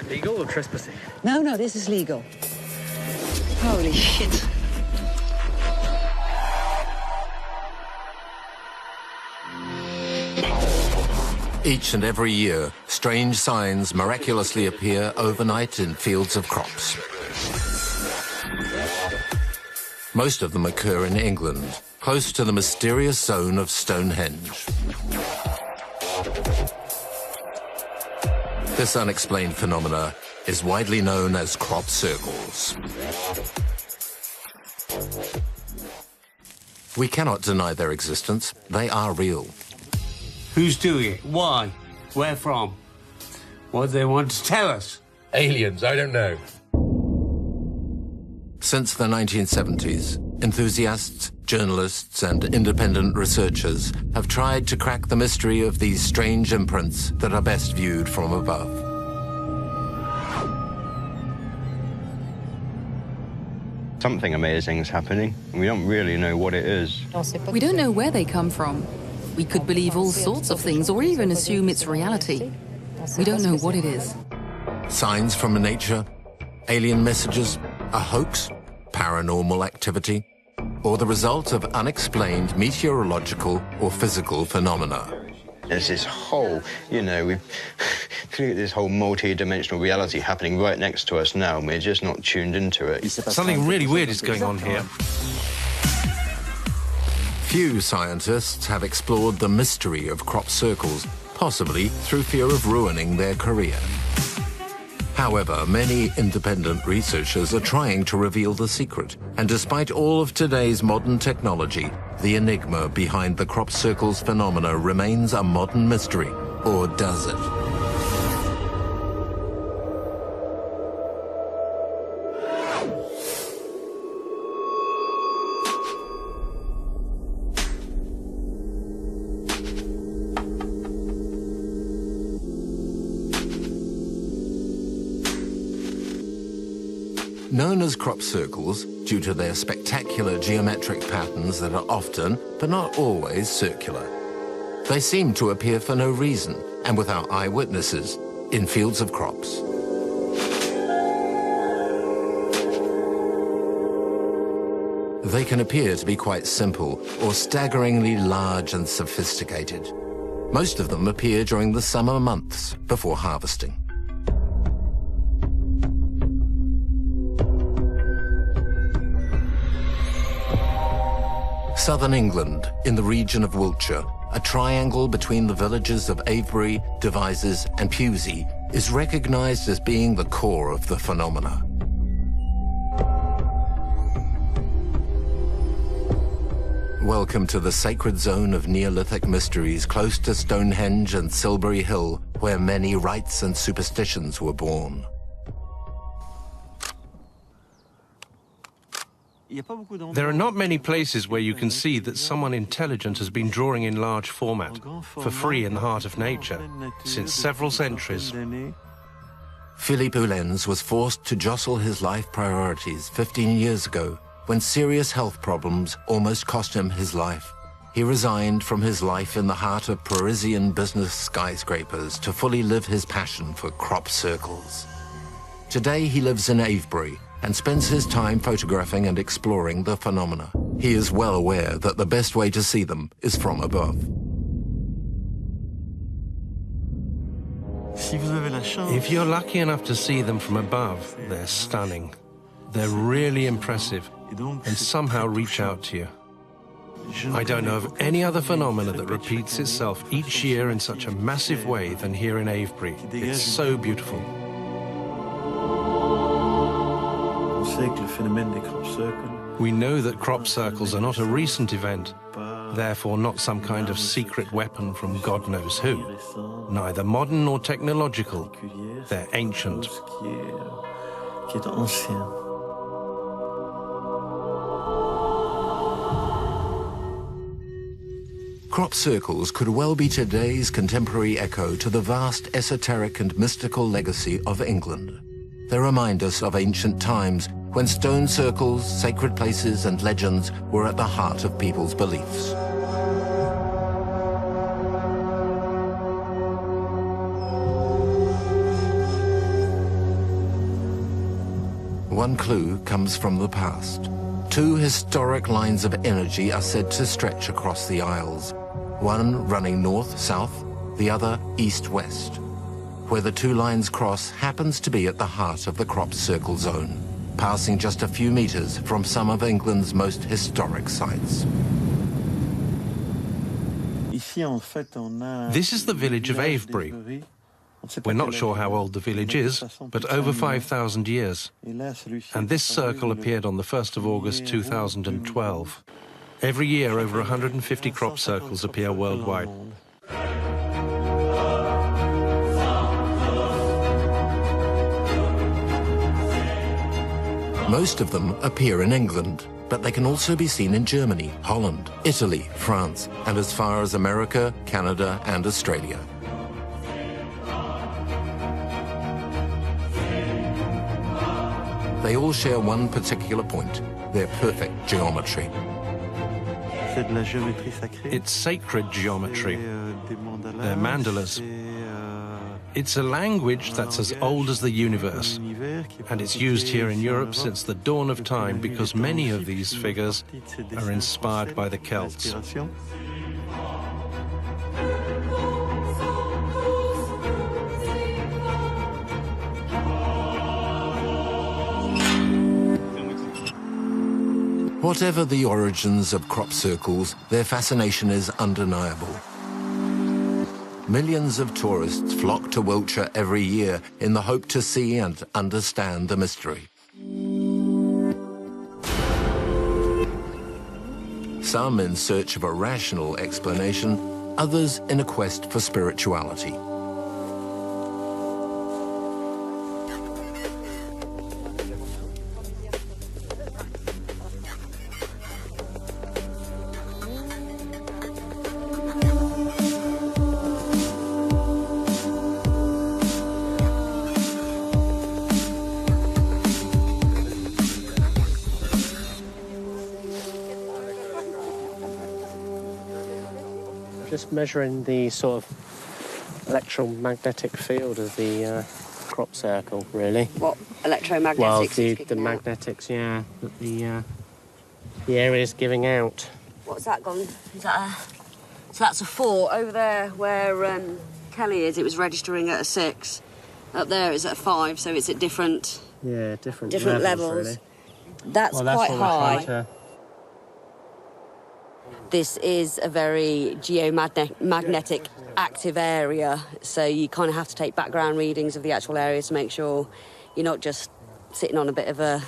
Legal or trespassing? No, this is legal. Holy shit. Each and every year, strange signs miraculously appear overnight in fields of crops. Most of them occur in England, close to the mysterious zone of Stonehenge. This unexplained phenomena is widely known as crop circles. We cannot deny their existence. They are real. Who's doing it? Why? Where from? What do they want to tell us? Aliens, I don't know. Since the 1970s, enthusiasts, journalists, and independent researchers have tried to crack the mystery of these strange imprints that are best viewed from above. Something amazing is happening, and we don't really know what it is. We don't know where they come from. We could believe all sorts of things or even assume it's reality. We don't know what it is. Signs from nature, alien messages, a hoax, paranormal activity, or the result of unexplained meteorological or physical phenomena. There's this whole, we've this whole multi-dimensional reality happening right next to us now, and we're just not tuned into it. Something really weird is going on here. Few scientists have explored the mystery of crop circles, possibly through fear of ruining their career. However, many independent researchers are trying to reveal the secret, and despite all of today's modern technology, the enigma behind the crop circles phenomena remains a modern mystery. Or does it? Known as crop circles, due to their spectacular geometric patterns that are often, but not always, circular. They seem to appear for no reason, and without eyewitnesses, in fields of crops. They can appear to be quite simple, or staggeringly large and sophisticated. Most of them appear during the summer months, before harvesting. Southern England, in the region of Wiltshire, a triangle between the villages of Avebury, Devizes and Pewsey, is recognized as being the core of the phenomena. Welcome to the sacred zone of Neolithic mysteries close to Stonehenge and Silbury Hill, where many rites and superstitions were born. There are not many places where you can see that someone intelligent has been drawing in large format for free in the heart of nature since several centuries. Philippe Oulens was forced to jostle his life priorities 15 years ago when serious health problems almost cost him his life. He resigned from his life in the heart of Parisian business skyscrapers to fully live his passion for crop circles. Today he lives in Avebury and spends his time photographing and exploring the phenomena. He is well aware that the best way to see them is from above. If you're lucky enough to see them from above, they're stunning. They're really impressive and somehow reach out to you. I don't know of any other phenomena that repeats itself each year in such a massive way than here in Avebury. It's so beautiful. We know that crop circles are not a recent event, therefore not some kind of secret weapon from God knows who. Neither modern nor technological. They're ancient. Crop circles could well be today's contemporary echo to the vast esoteric and mystical legacy of England. They remind us of ancient times when stone circles, sacred places and legends were at the heart of people's beliefs. One clue comes from the past. Two historic lines of energy are said to stretch across the Isles, one running north-south, the other east-west. Where the two lines cross happens to be at the heart of the crop circle zone, passing just a few meters from some of England's most historic sites. This is the village of Avebury. We're not sure how old the village is, but over 5,000 years. And this circle appeared on the 1st of August 2012. Every year, over 150 crop circles appear worldwide. Most of them appear in England, but they can also be seen in Germany, Holland, Italy, France, and as far as America, Canada, and Australia. They all share one particular point, their perfect geometry. It's sacred geometry. They're mandalas. It's a language that's as old as the universe, and it's used here in Europe since the dawn of time because many of these figures are inspired by the Celts. Whatever the origins of crop circles, their fascination is undeniable. Millions of tourists flock to Wiltshire every year in the hope to see and understand the mystery. Some in search of a rational explanation, others in a quest for spirituality. Just measuring the sort of electromagnetic field of the crop circle, really. What electromagnetics? Well, the magnetics, yeah, that the area is giving out. What's that gone? Is that a? So that's a 4 over there where Kelly is. It was registering at a 6. Up there it's at a 5, so it's at different. Yeah, different levels. Really. That's quite high. This is a very geomagnetic active area, so you kind of have to take background readings of the actual area to make sure you're not just sitting on a bit of a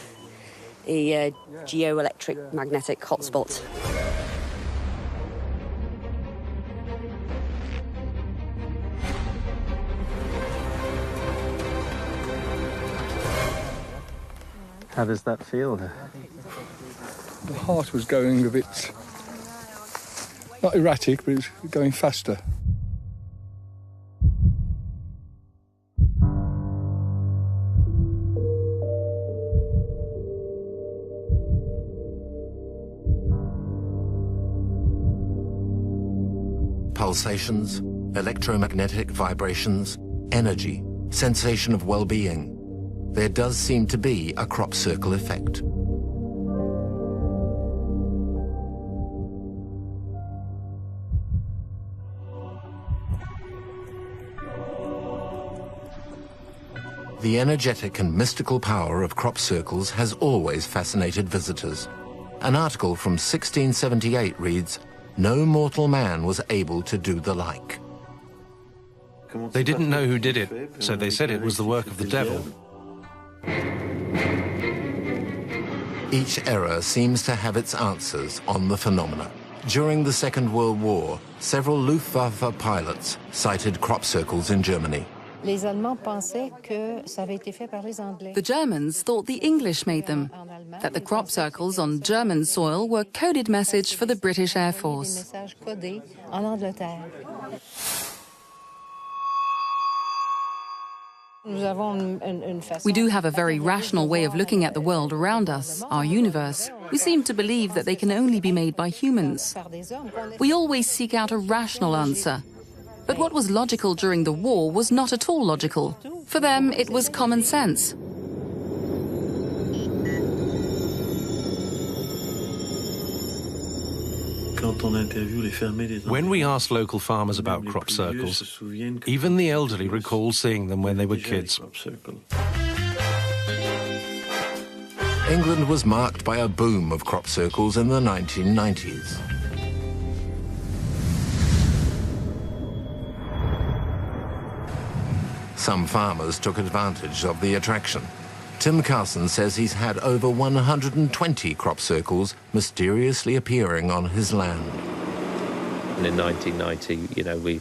geoelectric magnetic hotspot. How does that feel? The heart was going a bit, not erratic, but it's going faster. Pulsations, electromagnetic vibrations, energy, sensation of well-being. There does seem to be a crop circle effect. The energetic and mystical power of crop circles has always fascinated visitors. An article from 1678 reads, "No mortal man was able to do the like." They didn't know who did it, so they said it was the work of the devil. Each era seems to have its answers on the phenomena. During the Second World War, several Luftwaffe pilots sighted crop circles in Germany. The Germans thought the English made them, that the crop circles on German soil were coded message for the British Air Force. We do have a very rational way of looking at the world around us, our universe. We seem to believe that they can only be made by humans. We always seek out a rational answer. But what was logical during the war was not at all logical. For them, it was common sense. When we asked local farmers about crop circles, even the elderly recall seeing them when they were kids. England was marked by a boom of crop circles in the 1990s. Some farmers took advantage of the attraction. Tim Carson says he's had over 120 crop circles mysteriously appearing on his land. And in 1990, you know, we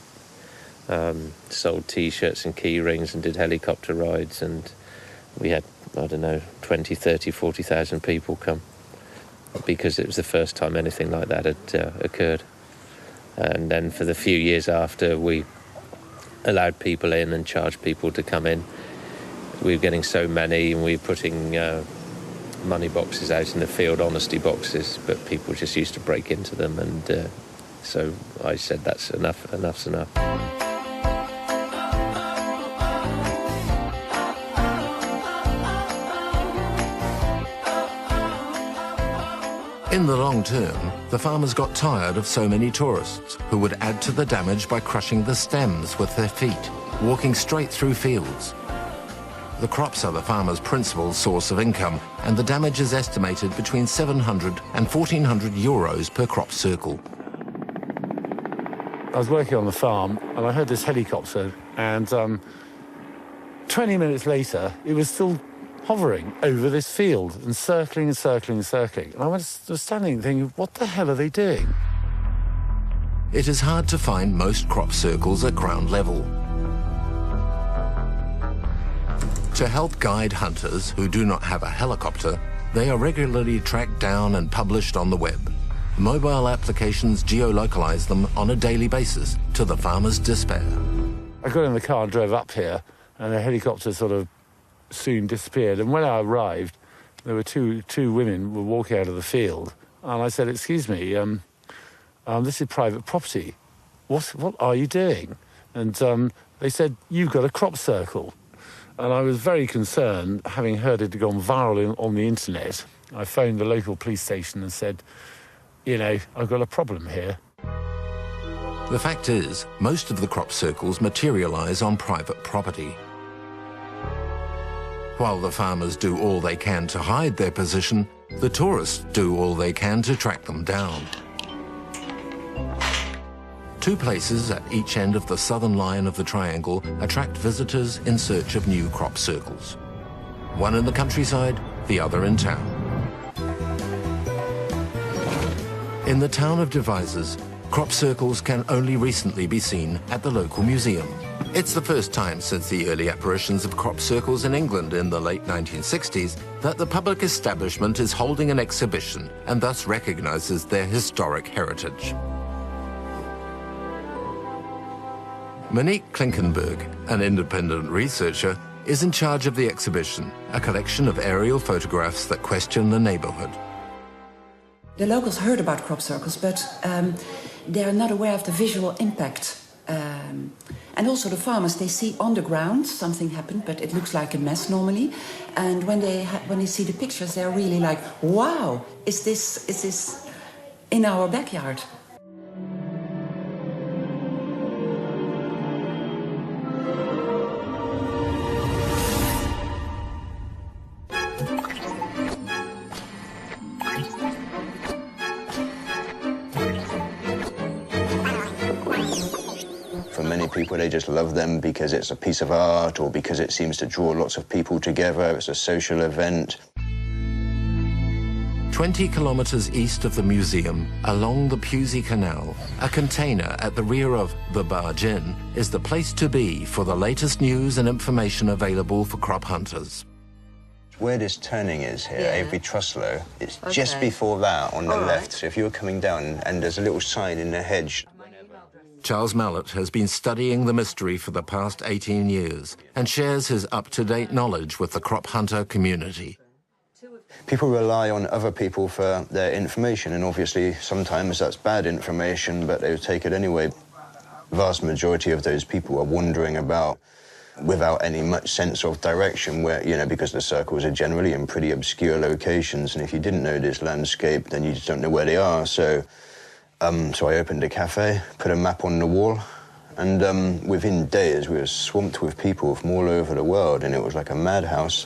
sold T-shirts and key rings and did helicopter rides, and we had, I don't know, 20, 30, 40,000 people come because it was the first time anything like that had occurred. And then for the few years after, we allowed people in and charged people to come in. We were getting so many, and we were putting money boxes out in the field, honesty boxes, but people just used to break into them, and so I said, that's enough, enough's enough. In the long term, the farmers got tired of so many tourists who would add to the damage by crushing the stems with their feet, walking straight through fields. The crops are the farmers' principal source of income, and the damage is estimated between 700 and 1,400 euros per crop circle. I was working on the farm, and I heard this helicopter, and 20 minutes later, it was still hovering over this field and circling and circling and circling. And I was standing thinking, what the hell are they doing? It is hard to find most crop circles at ground level. To help guide hunters who do not have a helicopter, they are regularly tracked down and published on the web. Mobile applications geolocalize them on a daily basis, to the farmer's despair. I got in the car and drove up here, and the helicopter sort of soon disappeared. And when I arrived, there were two women were walking out of the field, and I said, "Excuse me, this is private property. What are you doing?" And they said, "You've got a crop circle." And I was very concerned, having heard it had gone viral on the internet. I phoned the local police station and said, "You know, I've got a problem here." The fact is, most of the crop circles materialize on private property. While the farmers do all they can to hide their position, the tourists do all they can to track them down. Two places at each end of the southern line of the triangle attract visitors in search of new crop circles. One in the countryside, the other in town. In the town of Devizes, crop circles can only recently be seen at the local museum. It's the first time since the early apparitions of crop circles in England in the late 1960s that the public establishment is holding an exhibition and thus recognizes their historic heritage. Monique Klinkenberg, an independent researcher, is in charge of the exhibition, a collection of aerial photographs that question the neighborhood. The locals heard about crop circles, but they're not aware of the visual impact. And also the farmers, they see on the ground something happened, but it looks like a mess normally. And when they see the pictures, they're really like, "Wow, is this in our backyard?" People, they just love them because it's a piece of art or because it seems to draw lots of people together. It's a social event. 20 kilometers east of the museum, along the Pusey Canal, a container at the rear of the Barge Inn is the place to be for the latest news and information available for crop hunters. Where this turning is here, Avebury Truslow, it's just before that on the left. So if you were coming down, and there's a little sign in the hedge. Charles Mallett has been studying the mystery for the past 18 years and shares his up-to-date knowledge with the crop hunter community. People rely on other people for their information, and obviously sometimes that's bad information, but they take it anyway. The vast majority of those people are wandering about without any much sense of direction, where, you know, because the circles are generally in pretty obscure locations, and if you didn't know this landscape, then you just don't know where they are. So So I opened a cafe, put a map on the wall, and within days we were swamped with people from all over the world, and it was like a madhouse.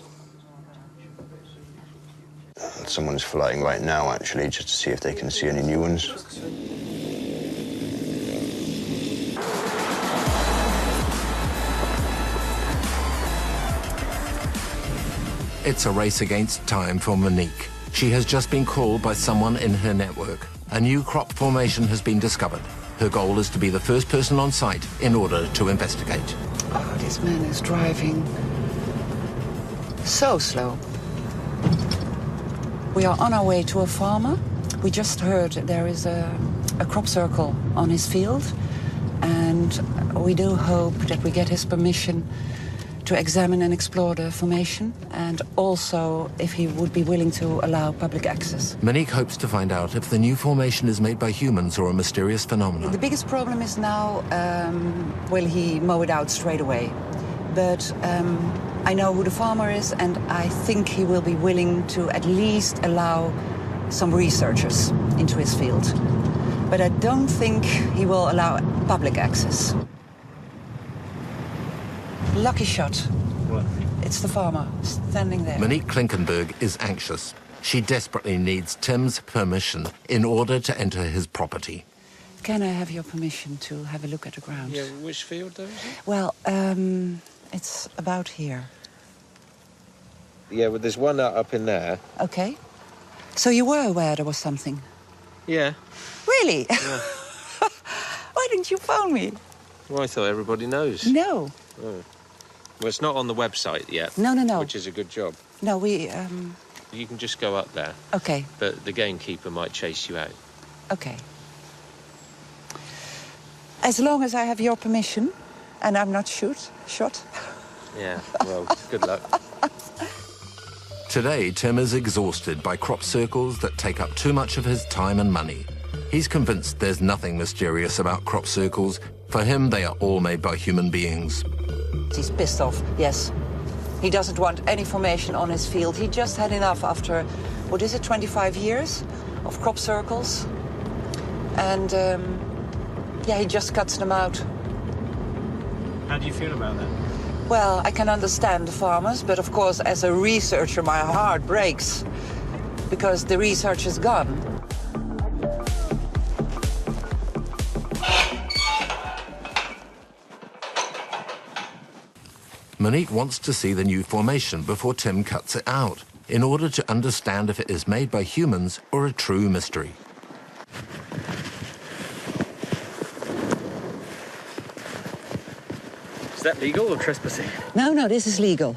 Someone's flying right now, actually, just to see if they can see any new ones. It's a race against time for Monique. She has just been called by someone in her network. A new crop formation has been discovered. Her goal is to be the first person on site in order to investigate. Oh, this man is driving so slow. We are on our way to a farmer. We just heard there is a crop circle on his field, and we do hope that we get his permission to examine and explore the formation, and also if he would be willing to allow public access. Monique hopes to find out if the new formation is made by humans or a mysterious phenomenon. The biggest problem is now, will he mow it out straight away? But I know who the farmer is, and I think he will be willing to at least allow some researchers into his field. But I don't think he will allow public access. Lucky shot. What? It's the farmer standing there. Monique Klinkenberg is anxious. She desperately needs Tim's permission in order to enter his property. Can I have your permission to have a look at the ground? Yeah, which field though, is it? Well, it's about here. Yeah, well, there's one up in there. Okay. So you were aware there was something? Yeah. Really? Yeah. Why didn't you phone me? Well, I thought everybody knows. No. Oh. Well, it's not on the website yet. No. Which is a good job. No, we... You can just go up there. Okay. But the gamekeeper might chase you out. Okay. As long as I have your permission, and I'm not shot. Yeah, well, good luck. Today, Tim is exhausted by crop circles that take up too much of his time and money. He's convinced there's nothing mysterious about crop circles. For him, they are all made by human beings. He's pissed off, yes. He doesn't want any formation on his field. He just had enough after, 25 years of crop circles. And, yeah, he just cuts them out. How do you feel about that? Well, I can understand the farmers, but of course, as a researcher, my heart breaks because the research is gone. Monique wants to see the new formation before Tim cuts it out, in order to understand if it is made by humans or a true mystery. Is that legal or trespassing? No, this is legal.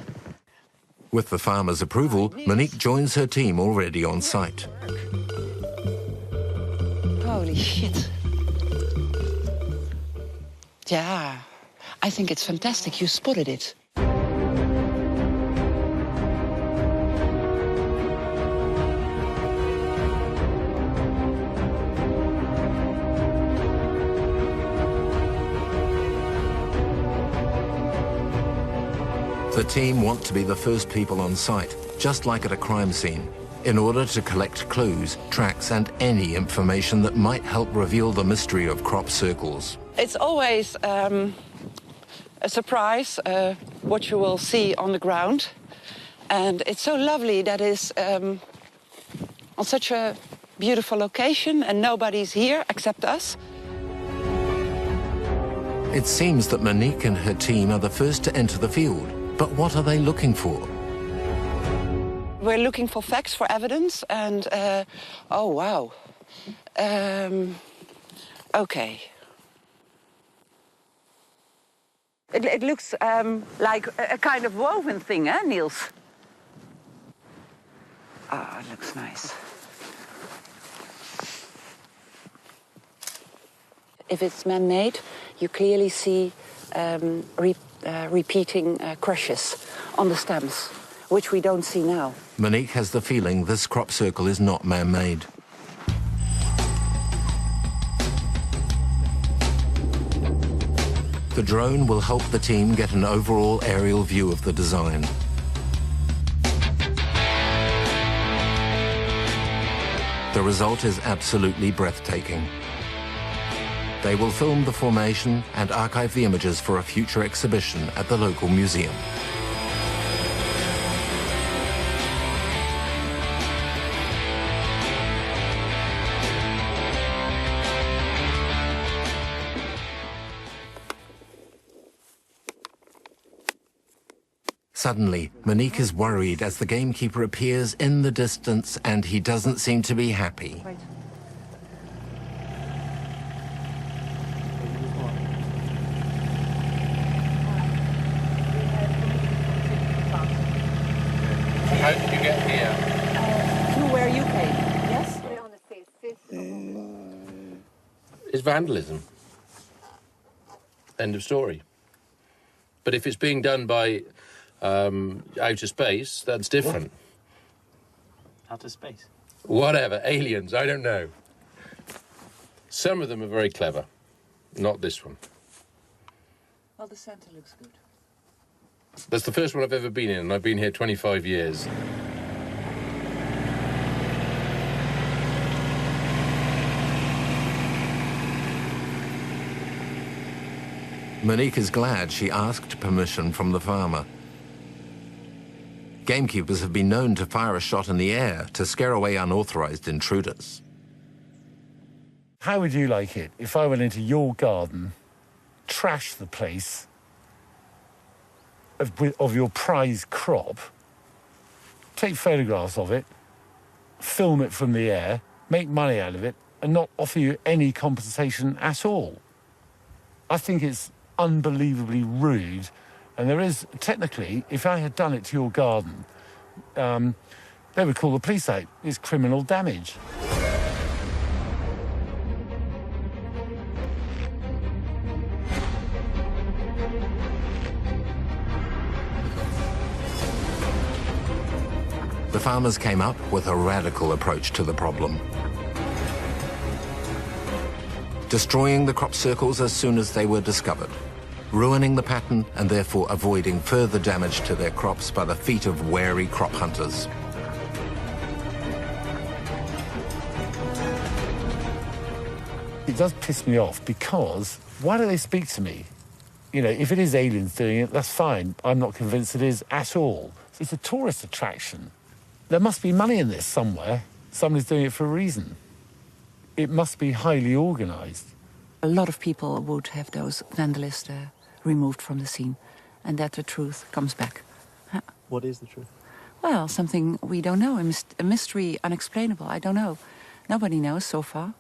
With the farmer's approval, Monique joins her team already on site. Holy shit. Yeah, I think it's fantastic. You spotted it. The team want to be the first people on site, just like at a crime scene, in order to collect clues, tracks, and any information that might help reveal the mystery of crop circles. It's always a surprise what you will see on the ground. And it's so lovely that it's on such a beautiful location and nobody's here except us. It seems that Monique and her team are the first to enter the field. But what are they looking for? We're looking for facts, for evidence, and, oh, wow. Okay. It looks like a kind of woven thing, eh, Niels? Ah, it looks nice. If it's man-made, you clearly see repeating crushes on the stems, which we don't see now. Monique has the feeling this crop circle is not man-made. The drone will help the team get an overall aerial view of the design. The result is absolutely breathtaking. They will film the formation and archive the images for a future exhibition at the local museum. Suddenly, Monique is worried as the gamekeeper appears in the distance and he doesn't seem to be happy. How did you get here? Through where you came, yes? It's vandalism. End of story. But if it's being done by outer space, that's different. What? Outer space? Whatever, aliens, I don't know. Some of them are very clever, not this one. Well, the centre looks good. That's the first one I've ever been in, and I've been here 25 years. Monique is glad she asked permission from the farmer. Gamekeepers have been known to fire a shot in the air to scare away unauthorized intruders. How would you like it if I went into your garden, trashed the place of your prize crop, take photographs of it, film it from the air, make money out of it, and not offer you any compensation at all? I think it's unbelievably rude. And there is, technically, if I had done it to your garden, they would call the police out. It's criminal damage. The farmers came up with a radical approach to the problem. Destroying the crop circles as soon as they were discovered, ruining the pattern and therefore avoiding further damage to their crops by the feet of wary crop hunters. It does piss me off because why do they speak to me? You know, if it is aliens doing it, that's fine. I'm not convinced it is at all. It's a tourist attraction. There must be money in this somewhere. Somebody's doing it for a reason. It must be highly organised. A lot of people would have those vandalists removed from the scene, and that the truth comes back. What is the truth? Well, something we don't know, a mystery, unexplainable. I don't know. Nobody knows so far.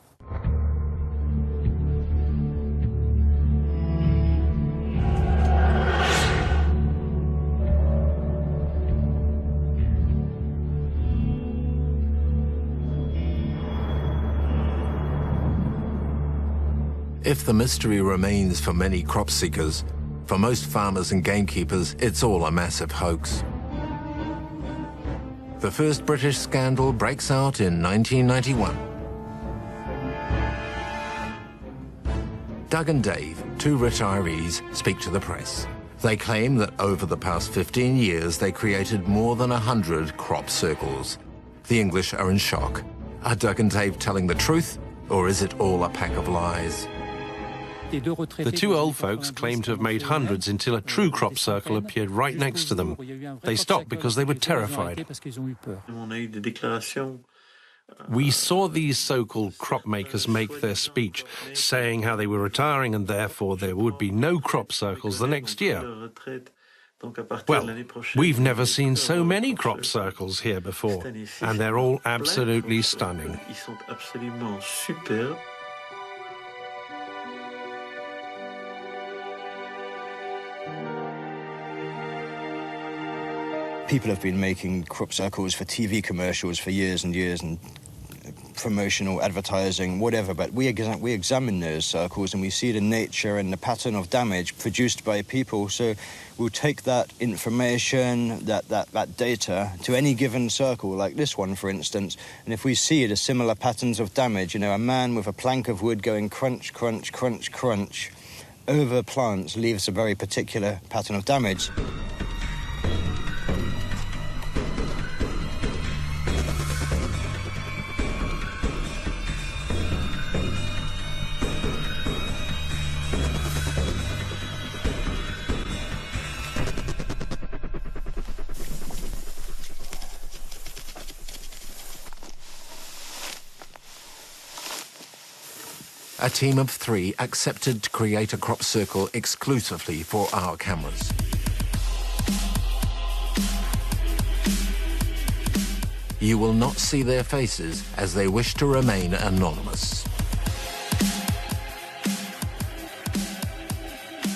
If the mystery remains for many crop seekers, for most farmers and gamekeepers, it's all a massive hoax. The first British scandal breaks out in 1991. Doug and Dave, two retirees, speak to the press. They claim that over the past 15 years, they created more than 100 crop circles. The English are in shock. Are Doug and Dave telling the truth, or is it all a pack of lies? The two old folks claimed to have made hundreds until a true crop circle appeared right next to them. They stopped because they were terrified. We saw these so-called crop makers make their speech, saying how they were retiring and therefore there would be no crop circles the next year. Well, we've never seen so many crop circles here before, and they're all absolutely stunning. People have been making crop circles for TV commercials for years and years, and promotional advertising, whatever, but we examine those circles and we see the nature and the pattern of damage produced by people. So we'll take that information, that data, to any given circle, like this one, for instance, and if we see the similar patterns of damage, you know, a man with a plank of wood going crunch, crunch, crunch, crunch over plants leaves a very particular pattern of damage. A team of 3 accepted to create a crop circle exclusively for our cameras. You will not see their faces as they wish to remain anonymous.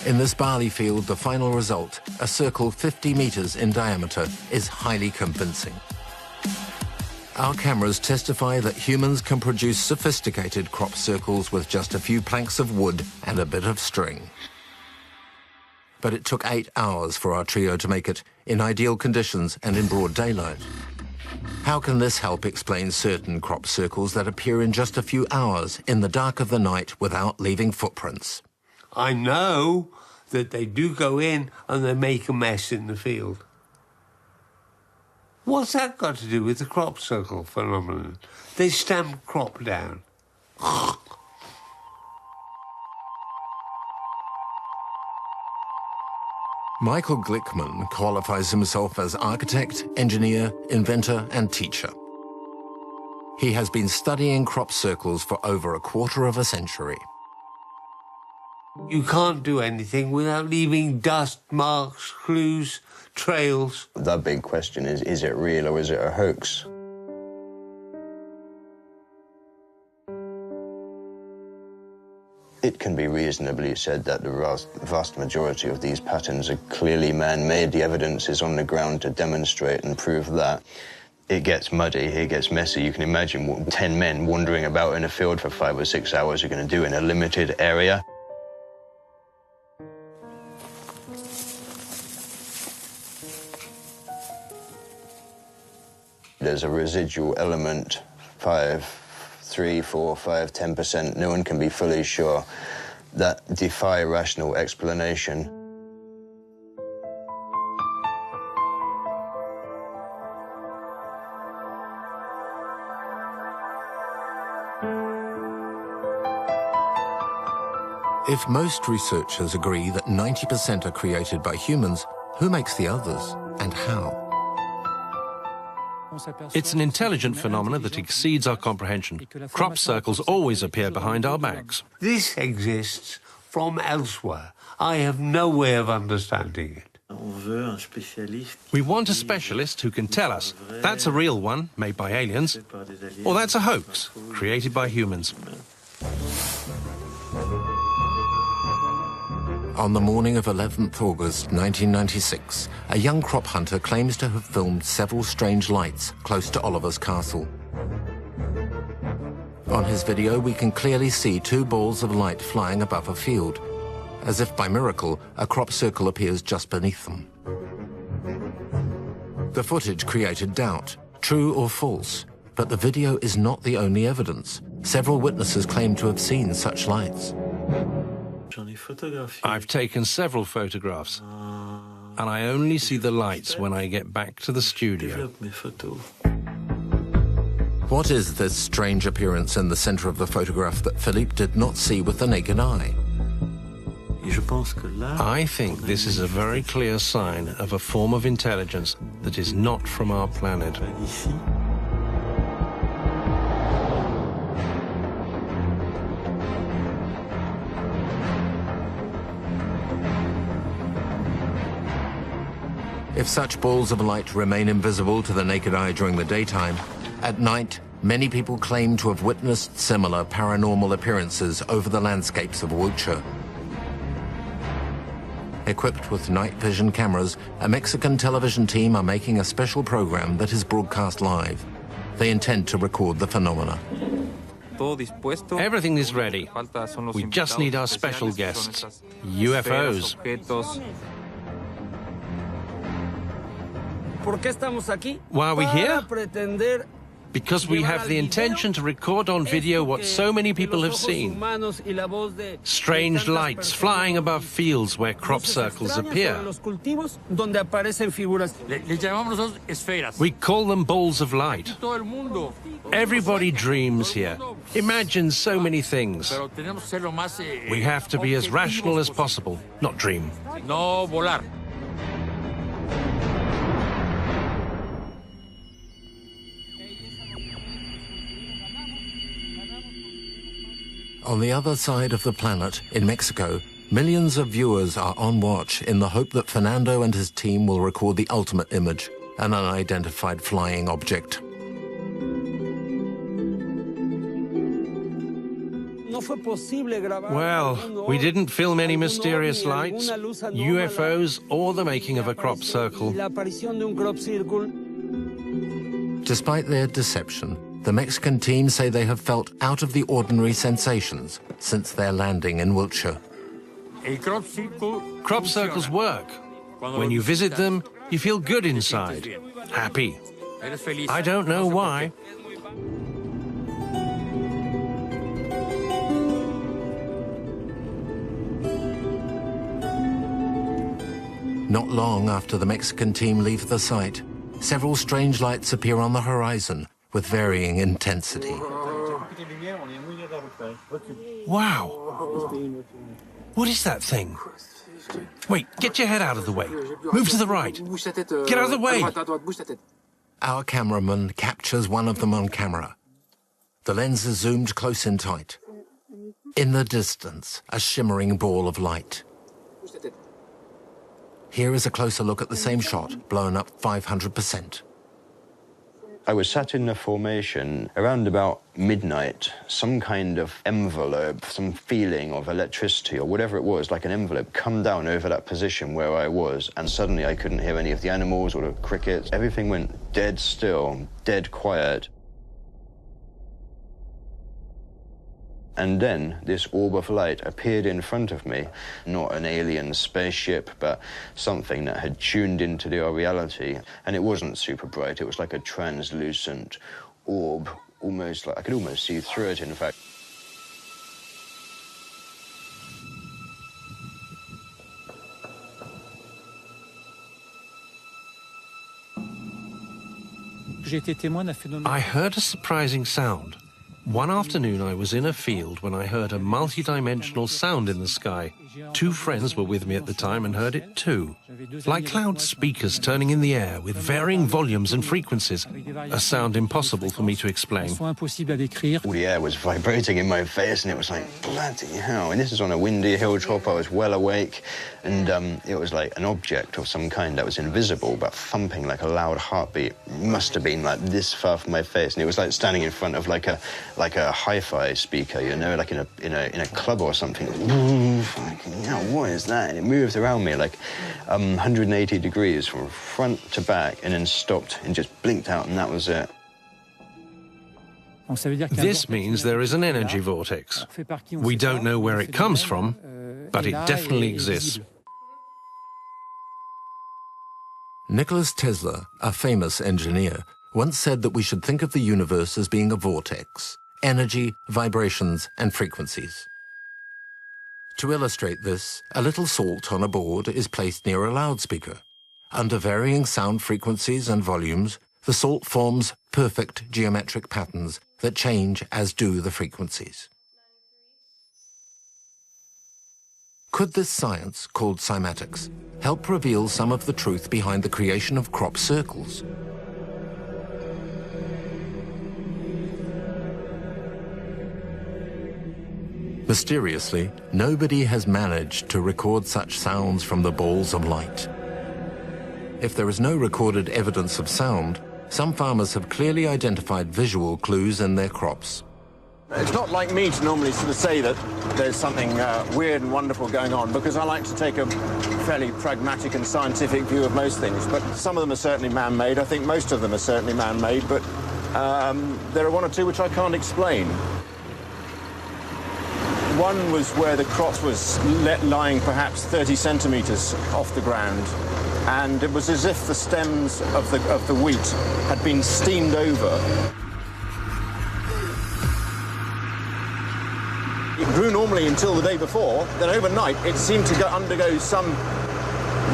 In this barley field, the final result, a circle 50 meters in diameter, is highly convincing. Our cameras testify that humans can produce sophisticated crop circles with just a few planks of wood and a bit of string. But it took 8 hours for our trio to make it in ideal conditions and in broad daylight. How can this help explain certain crop circles that appear in just a few hours in the dark of the night without leaving footprints? I know that they do go in and they make a mess in the field. What's that got to do with the crop circle phenomenon? They stamp crop down. Michael Glickman qualifies himself as architect, engineer, inventor, and teacher. He has been studying crop circles for over a quarter of a century. You can't do anything without leaving dust, marks, clues, trails. The big question is it real or is it a hoax? It can be reasonably said that the vast majority of these patterns are clearly man-made. The evidence is on the ground to demonstrate and prove that. It gets muddy, it gets messy. You can imagine what 10 men wandering about in a field for 5 or 6 hours are going to do in a limited area. There's a residual element, 3, 4, 5, 10%, no one can be fully sure, that defy rational explanation. If most researchers agree that 90% are created by humans, who makes the others and how? It's an intelligent phenomenon that exceeds our comprehension. Crop circles always appear behind our backs. This exists from elsewhere. I have no way of understanding it. We want a specialist who can tell us that's a real one, made by aliens, or that's a hoax, created by humans. On the morning of 11th August 1996, a young crop hunter claims to have filmed several strange lights close to Oliver's castle. On his video, we can clearly see 2 balls of light flying above a field. As if by miracle, a crop circle appears just beneath them. The footage created doubt, true or false, but the video is not the only evidence. Several witnesses claim to have seen such lights. I've taken several photographs, and I only see the lights when I get back to the studio. What is this strange appearance in the center of the photograph that Philippe did not see with the naked eye? I think this is a very clear sign of a form of intelligence that is not from our planet. If such balls of light remain invisible to the naked eye during the daytime, at night, many people claim to have witnessed similar paranormal appearances over the landscapes of Wiltshire. Equipped with night vision cameras, a Mexican television team are making a special program that is broadcast live. They intend to record the phenomena. Everything is ready. We just need our special guests, UFOs. ¿Por qué estamos aquí? Why are we here? Para pretender because we have the intention to record on video what so many people have seen. Strange lights flying above fields where crop circles appear. We call them balls of light. Everybody dreams here, imagines so many things. We have to be as rational as possible, not dream. No volar. On the other side of the planet, in Mexico, millions of viewers are on watch in the hope that Fernando and his team will record the ultimate image, an unidentified flying object. Well, we didn't film any mysterious lights, UFOs, or the making of a crop circle. Despite their deception, the Mexican team say they have felt out-of-the-ordinary sensations since their landing in Wiltshire. Crop circles work. When you visit them, you feel good inside, happy. I don't know why. Not long after the Mexican team leave the site, several strange lights appear on the horizon with varying intensity. Wow! What is that thing? Wait, get your head out of the way. Move to the right. Get out of the way! Our cameraman captures one of them on camera. The lens is zoomed close in tight. In the distance, a shimmering ball of light. Here is a closer look at the same shot, blown up 500%. I was sat in the formation around about midnight. Some kind of envelope, some feeling of electricity or whatever it was, like an envelope, come down over that position where I was, and suddenly I couldn't hear any of the animals or the crickets. Everything went dead still, dead quiet. And then this orb of light appeared in front of me. Not an alien spaceship, but something that had tuned into our reality. And it wasn't super bright. It was like a translucent orb, almost like I could almost see through it, in fact. I heard a surprising sound. One afternoon I was in a field when I heard a multi-dimensional sound in the sky. Two friends were with me at the time and heard it too. Like cloud speakers turning in the air with varying volumes and frequencies. A sound impossible for me to explain. All the air was vibrating in my face and it was like, bloody hell. And this is on a windy hilltop. I was well awake. And it was like an object of some kind that was invisible but thumping like a loud heartbeat. Must have been like this far from my face. And it was like standing in front of like a hi-fi speaker, you know, like in a club or something. Ooh, fucking hell, what is that? And it moved around me like 180 degrees from front to back and then stopped and just blinked out, and that was it. This means there is an energy vortex. We don't know where it comes from, but it definitely exists. Nikola Tesla, a famous engineer, once said that we should think of the universe as being a vortex, energy, vibrations, and frequencies. To illustrate this, a little salt on a board is placed near a loudspeaker. Under varying sound frequencies and volumes, the salt forms perfect geometric patterns that change as do the frequencies. Could this science, called cymatics, help reveal some of the truth behind the creation of crop circles? Mysteriously, nobody has managed to record such sounds from the balls of light. If there is no recorded evidence of sound, some farmers have clearly identified visual clues in their crops. It's not like me to normally sort of say that there's something weird and wonderful going on, because I like to take a fairly pragmatic and scientific view of most things, but some of them are certainly man-made. I think most of them are certainly man-made, but there are one or two which I can't explain. One was where the crop was lying perhaps 30 centimetres off the ground, and it was as if the stems of the wheat had been steamed over. It grew normally until the day before, then overnight it seemed to undergo some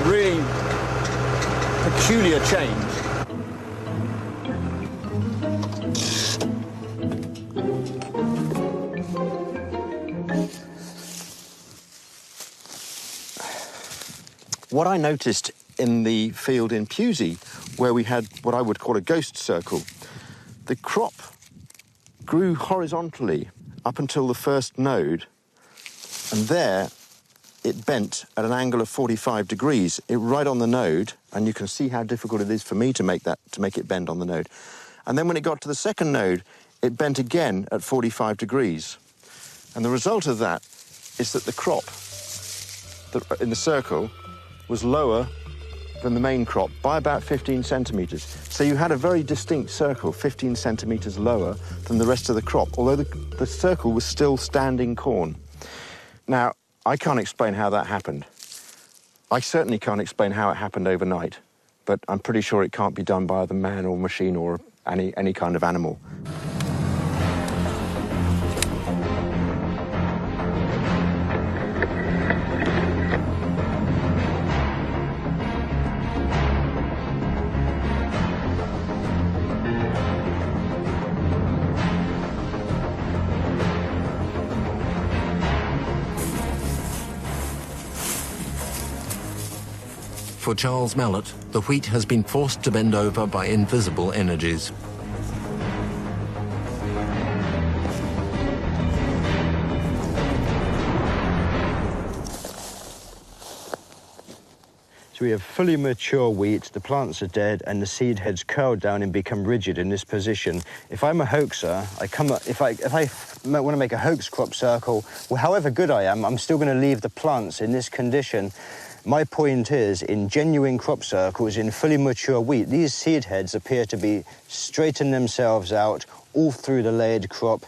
really peculiar change. What I noticed in the field in Pewsey, where we had what I would call a ghost circle, the crop grew horizontally up until the first node, and there it bent at an angle of 45 degrees, right on the node, and you can see how difficult it is for me to make it bend on the node. And then when it got to the second node, it bent again at 45 degrees. And the result of that is that the crop in the circle was lower than the main crop by about 15 centimetres. So you had a very distinct circle, 15 centimetres lower than the rest of the crop, although the circle was still standing corn. Now, I can't explain how that happened. I certainly can't explain how it happened overnight, but I'm pretty sure it can't be done by either man or machine or any kind of animal. For Charles Mallett, the wheat has been forced to bend over by invisible energies. So we have fully mature wheat, the plants are dead, and the seed heads curl down and become rigid in this position. If I'm a hoaxer, if I want to make a hoax crop circle, well, however good I am, I'm still going to leave the plants in this condition. My point is, in genuine crop circles, in fully mature wheat, these seed heads appear to be straighten themselves out all through the layered crop,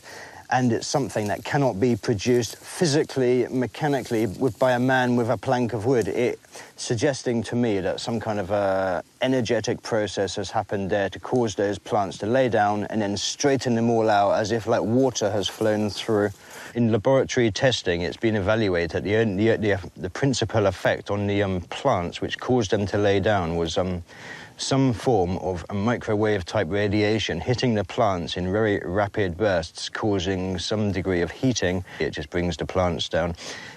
and it's something that cannot be produced physically, mechanically, by a man with a plank of wood. It suggesting to me that some kind of energetic process has happened there to cause those plants to lay down and then straighten them all out as if like water has flown through. In laboratory testing, it's been evaluated the principal effect on the plants which caused them to lay down was some form of a microwave-type radiation hitting the plants in very rapid bursts, causing some degree of heating. It just brings the plants down.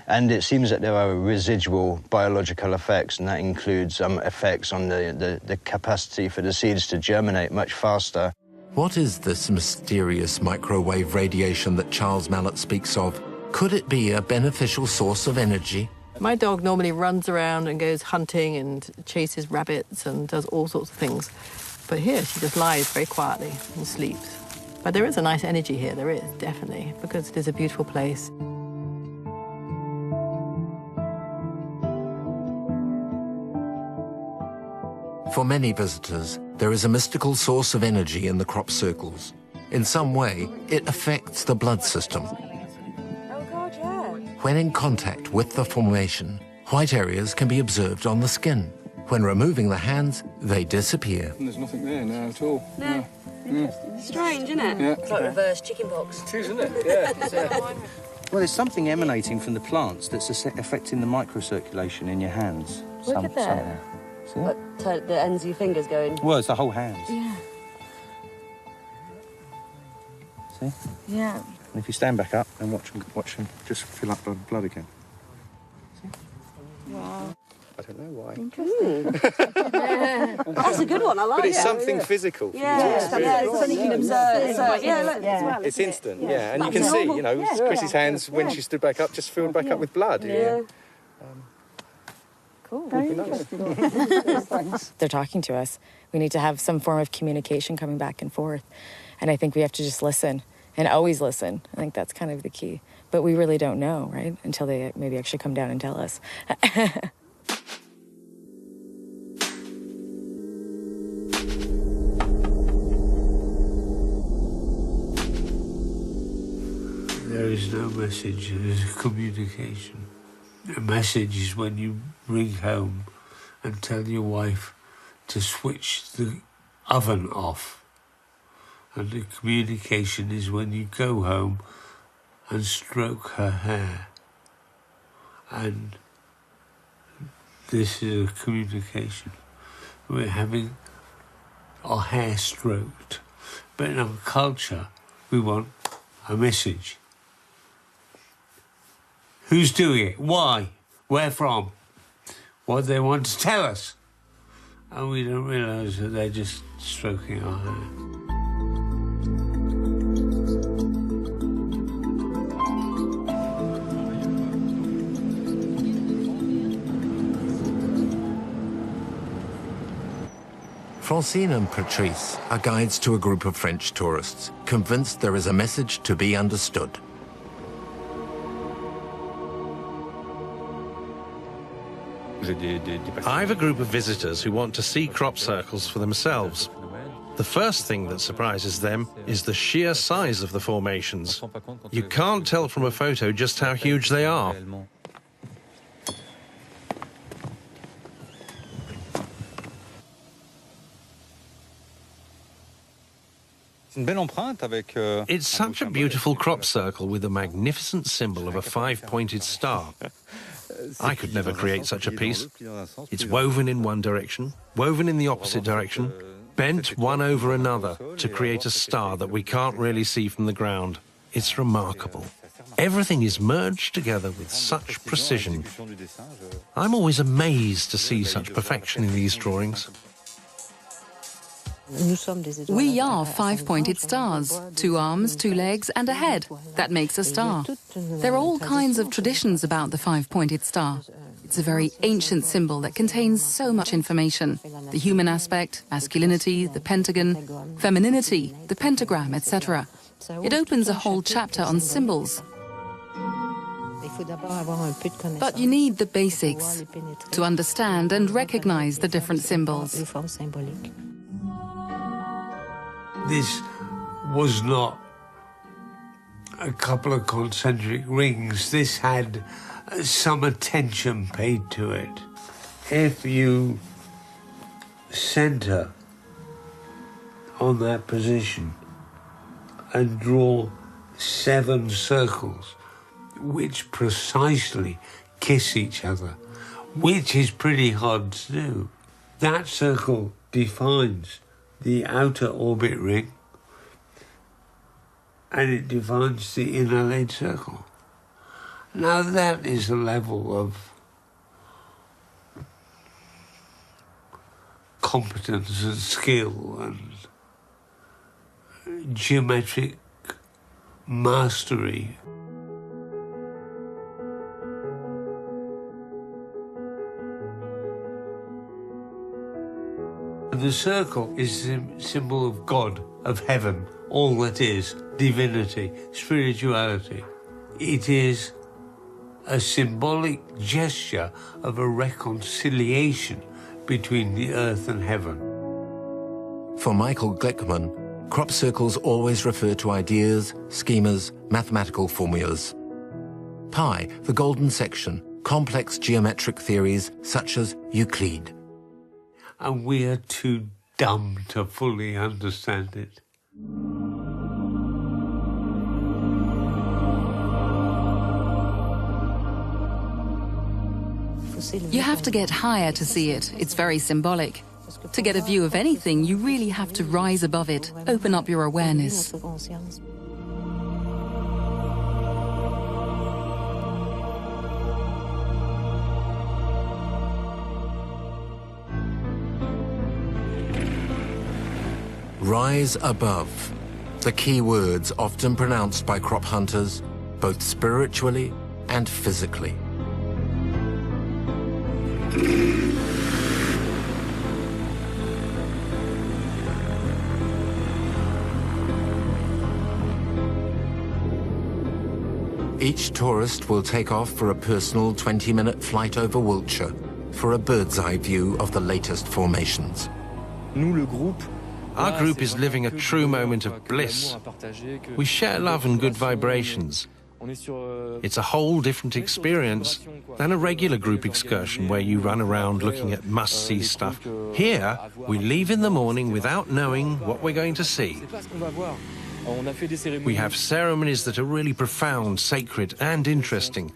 And it seems that there are residual biological effects, and that includes effects on the capacity for the seeds to germinate much faster. What is this mysterious microwave radiation that Charles Mallett speaks of? Could it be a beneficial source of energy? My dog normally runs around and goes hunting and chases rabbits and does all sorts of things. But here, she just lies very quietly and sleeps. But there is a nice energy here, there is, definitely, because it is a beautiful place. For many visitors, there is a mystical source of energy in the crop circles. In some way, it affects the blood system. When in contact with the formation, white areas can be observed on the skin. When removing the hands, they disappear. And there's nothing there now at all. No. Interesting. Strange, isn't it? Yeah. It's like reverse chicken pox. It is, isn't it? Yeah. Well, there's something emanating from the plants that's affecting the microcirculation in your hands. Look at that. Somehow. Like the ends of your fingers going. Well, it's the whole hands. Yeah. See? Yeah. And if you stand back up and watch them just fill up with blood again. See? Wow. I don't know why. Interesting. That's a good one, I like it. But it's something physical. Yeah, it's something you can observe. It's instant, yeah. And you can see, you know, Chrissy's hands, when she stood back up, just filled back up with blood. Yeah. Cool. Very interesting. Thanks. They're talking to us. We need to have some form of communication coming back and forth. And I think we have to just listen and always listen. I think that's kind of the key. But we really don't know, right? Until they maybe actually come down and tell us. There is no message, there is communication. A message is when you ring home and tell your wife to switch the oven off. And the communication is when you go home and stroke her hair. And this is a communication. We're having our hair stroked. But in our culture, we want a message. Who's doing it? Why? Where from? What they want to tell us. And we don't realise that they're just stroking our hair. Francine and Patrice are guides to a group of French tourists, convinced there is a message to be understood. I have a group of visitors who want to see crop circles for themselves. The first thing that surprises them is the sheer size of the formations. You can't tell from a photo just how huge they are. It's such a beautiful crop circle with a magnificent symbol of a five-pointed star. I could never create such a piece. It's woven in one direction, woven in the opposite direction, bent one over another to create a star that we can't really see from the ground. It's remarkable. Everything is merged together with such precision. I'm always amazed to see such perfection in these drawings. We are five-pointed stars, 2 arms, 2 legs and a head. That makes a star. There are all kinds of traditions about the five-pointed star. It's a very ancient symbol that contains so much information. The human aspect, masculinity, the pentagon, femininity, the pentagram, etc. It opens a whole chapter on symbols. But you need the basics to understand and recognize the different symbols. This was not a couple of concentric rings. This had some attention paid to it. If you center on that position and draw 7 circles which precisely kiss each other, which is pretty hard to do, that circle defines the outer orbit ring, and it defines the inner lead circle. Now that is a level of competence and skill and geometric mastery. The circle is a symbol of God, of heaven, all that is, divinity, spirituality. It is a symbolic gesture of a reconciliation between the earth and heaven. For Michael Glickman, crop circles always refer to ideas, schemas, mathematical formulas. Pi, the golden section, complex geometric theories such as Euclid. And we are too dumb to fully understand it. You have to get higher to see it. It's very symbolic. To get a view of anything, you really have to rise above it, open up your awareness. Rise above. The key words often pronounced by crop hunters, both spiritually and physically. Each tourist will take off for a personal 20-minute flight over Wiltshire for a bird's-eye view of the latest formations. Our group is living a true moment of bliss. We share love and good vibrations. It's a whole different experience than a regular group excursion where you run around looking at must-see stuff. Here, we leave in the morning without knowing what we're going to see. We have ceremonies that are really profound, sacred, and interesting.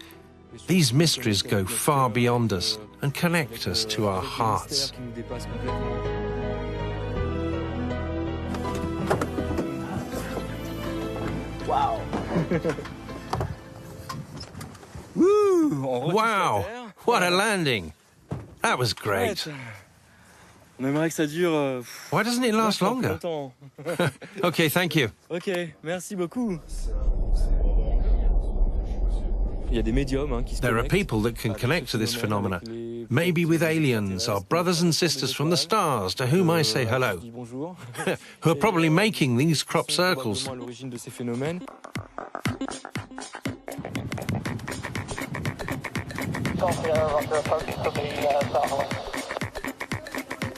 These mysteries go far beyond us and connect us to our hearts. Wow. Wow! What a landing! That was great. Why doesn't it last longer? Okay, thank you. Ok, merci beaucoup. There are people that can connect to this phenomena, maybe with aliens, our brothers and sisters from the stars, to whom I say hello, who are probably making these crop circles.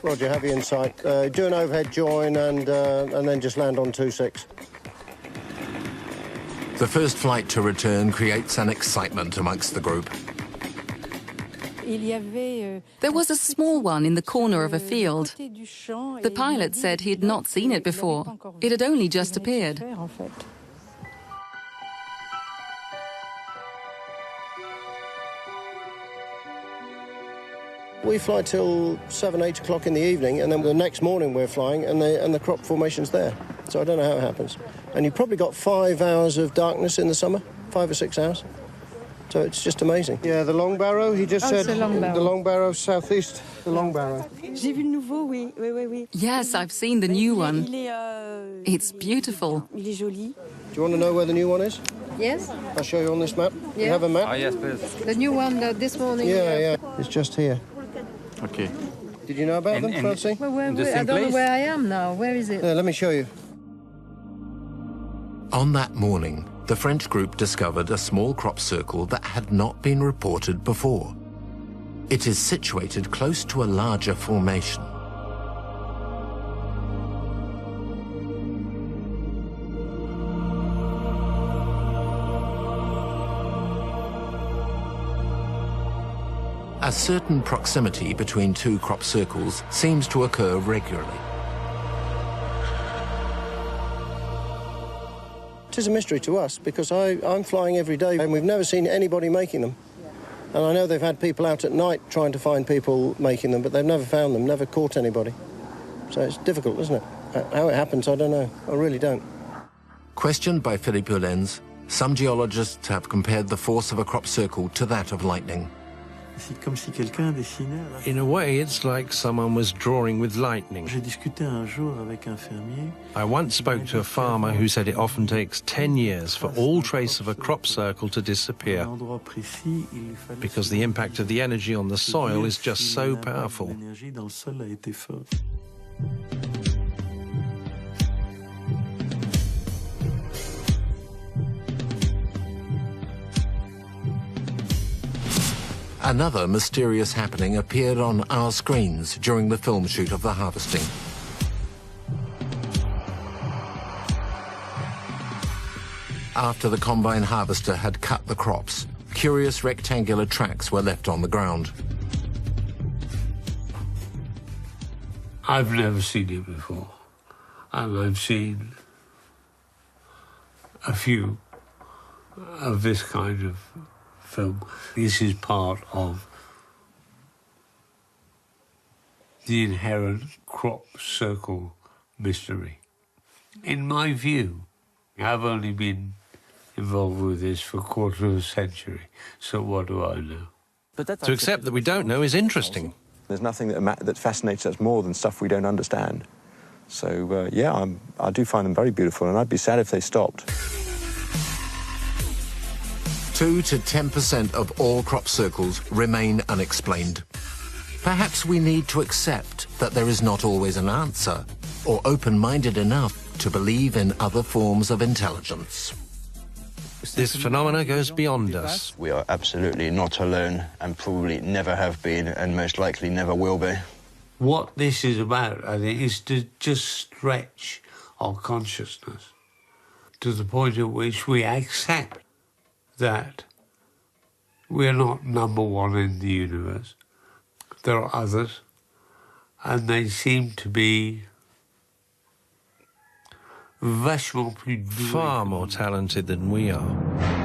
Roger, have you in sight. Do an overhead join and then just land on 2-6. The first flight to return creates an excitement amongst the group. There was a small one in the corner of a field. The pilot said he had not seen it before. It had only just appeared. We fly till 7, 8 o'clock in the evening, and then the next morning we're flying, and the crop formation's there. So I don't know how it happens. And you've probably got 5 hours of darkness in the summer, 5 or 6 hours. So it's just amazing. Yeah, the Long Barrow, he just said. The Long Barrow, southeast, the Long Barrow. Yes, I've seen the new one. It's beautiful. Do you want to know where the new one is? Yes. I'll show you on this map. You have a map? Yes, please. The new one this morning. Yeah. It's just here. Okay. Did you know about them, Francine? Well, I don't know where I am now. Where is it? Let me show you. On that morning, the French group discovered a small crop circle that had not been reported before. It is situated close to a larger formation. A certain proximity between two crop circles seems to occur regularly. It is a mystery to us because I'm flying every day and we've never seen anybody making them. And I know they've had people out at night trying to find people making them, but they've never found them, never caught anybody. So it's difficult, isn't it? How it happens, I don't know. I really don't. Questioned by Philippe Oulens, some geologists have compared the force of a crop circle to that of lightning. In a way, it's like someone was drawing with lightning. I once spoke to a farmer who said it often takes 10 years for all trace of a crop circle to disappear, because the impact of the energy on the soil is just so powerful. Another mysterious happening appeared on our screens during the film shoot of the harvesting. After the combine harvester had cut the crops, curious rectangular tracks were left on the ground. I've never seen it before, and I've seen a few of this kind of film. This is part of the inherent crop circle mystery. In my view, I've only been involved with this for a quarter of a century, so what do I know? To accept that we don't know is interesting. There's nothing that fascinates us more than stuff we don't understand. So, yeah, I do find them very beautiful, and I'd be sad if they stopped. 2 to 10% of all crop circles remain unexplained. Perhaps we need to accept that there is not always an answer, or open-minded enough to believe in other forms of intelligence. This phenomena goes beyond us. We are absolutely not alone, and probably never have been, and most likely never will be. What this is about, I think, is to just stretch our consciousness to the point at which we accept that we're not number one in the universe. There are others, and they seem to be Far more talented than we are.